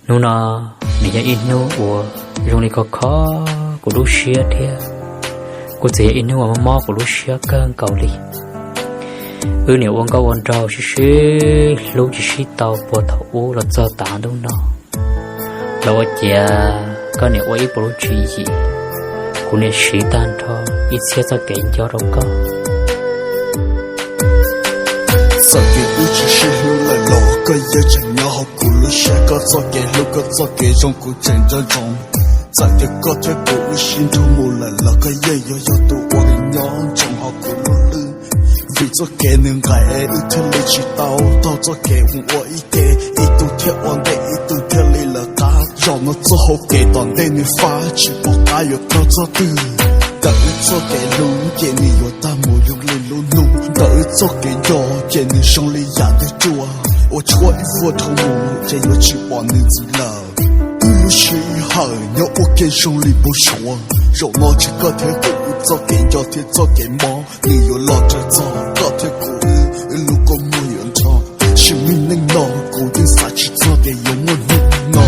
nu na nè ya in nu của rong đi khó của lúc xưa thế của chị in nu mà mò của lúc xưa cơn cầu đi nếu ông câu ông trâu xí lúc chỉ tàu bỏ thấu là cho tả đúng nó lâu chả có nếu ấy bỏ chuyện gì cũng nên sĩ tan thôi ít xe cho kẹn cho đâu có sau khi ước chỉ xin lưu lại lò cái giờ chẳng nhau học của lúc sẽ có cho kẹn lúc có cho kẹn trong cuộc tranh cho trong tại cái có thể của xin thu một lần là cái giờ tụ quan nhau trong học của lúc vì cho kẻ nương gái ư thân lấy chỉ tao cho kẻ hùng oi kẻ ít tu theo quan đệ ít tu theo lấy là cá dòng nó cho hậu kẻ toàn đây nên phá chỉ bỏ cá yêu tao cho từ đợi cho kẻ lúng kẻ này yêu ta mùi yêu lên lún nung đợi cho kẻ nhỏ kẻ này xong lấy giả tới chùa ô chúa ít vua thâu mù kẻ yêu chỉ bỏ nên chỉ là ư sĩ hở nhớ ô kẻ xong lấy bố sủa rồi nó chỉ có thể cũng cho kẻ nhỏ thì cho kẻ mó người yêu lo cho có thể cố lúc có mùi ẩn cho chỉ mình nên nó cố định xa chỉ cho kẻ yêu một lúc nó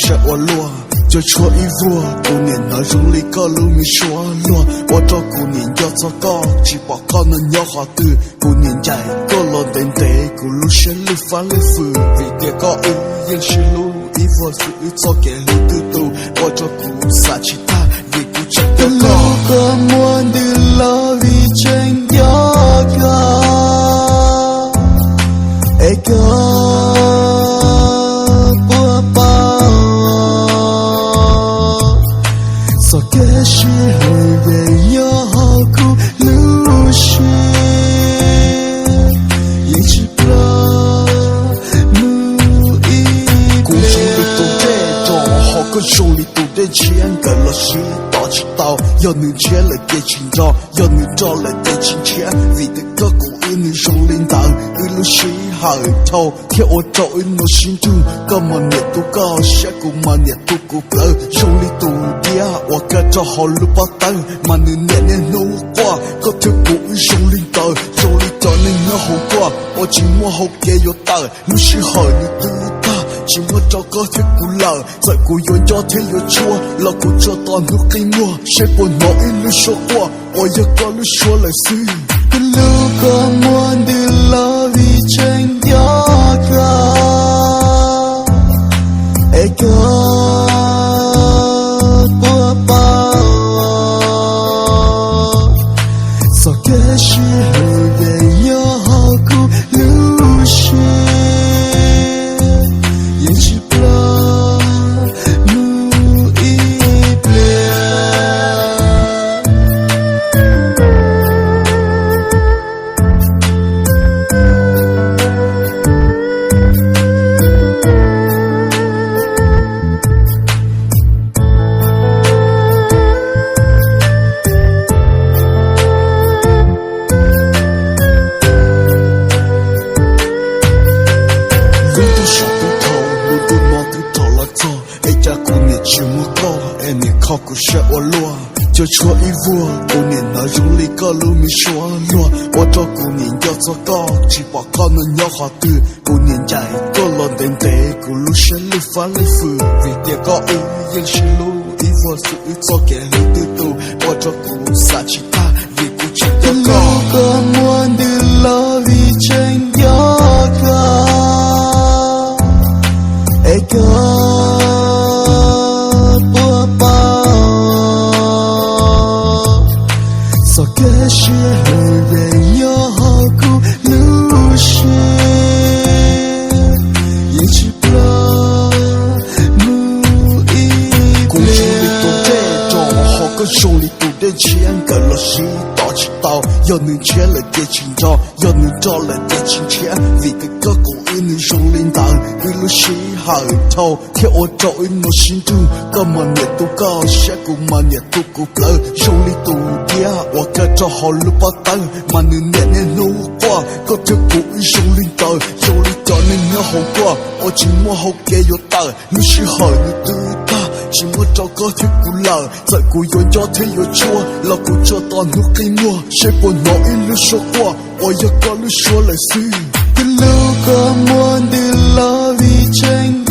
sẽ ô lúa cho chúa ý vua cô niệm nói rung lý có lưu mi xóa lúa ô cho cô niệm cho có chỉ bỏ con nó nhỏ họ từ cô niệm chạy có lon tên tế cô lưu sẽ lưu phá lưu phừ vì kia có ý yên sẽ lưu ý vua sự ý cho kẻ lưu tư tù ô cho cô xa chỉ ta vì cô chẳng có có muốn đưa lo vì tranh gió ca ê ca是为要顾路线，一直不努力。故乡里头这种好个兄弟都得钱，跟了谁打起刀，要能钱来给钱找，要能找来给钱钱，为的个故意你兄领导，一路谁好头，贴我找一路心中，干嘛你都高，下个嘛你都够高，兄弟都。我该找好路把灯，嘛你年年弄挂，个条不会兄领导，兄领导你那好挂，我寂寞好给有大，路是好你都大，寂寞找个条古老，在古有家天有错，老古找到路给我，谁不拿一路说话，我要个路说来死。路过梦的老里真要个，哎个。是为要顾路线，也是不努力不故事我落，就戳一窝，过年那容里个路没说落，我找过年要做高，只把高能要好的，过年在个老等待，个路是路发路富，为点高一也是路，一窝是一做给路的多，我找过啥其他，也不知道高。路过梦的老里真要个，哎个。是为要顾路线，也是不努力。故乡里头这种好个兄弟都得钱，跟了谁打起刀，要能钱来给钱找，要能找来给钱钱，为个个故意你用领导，一路西海头，贴我走一路心中，干嘛你都高，下古嘛你都古了，用力度dia，我该找好路把灯，嘛你年年路过，个这古用领导，用力找你你好过，我寂寞好给有大，你是好你对大。寂寞找个贴古老，在古有家贴有错，老古这到努给我，谁不脑一路说话，我要搞路说来事。The look of one, the love,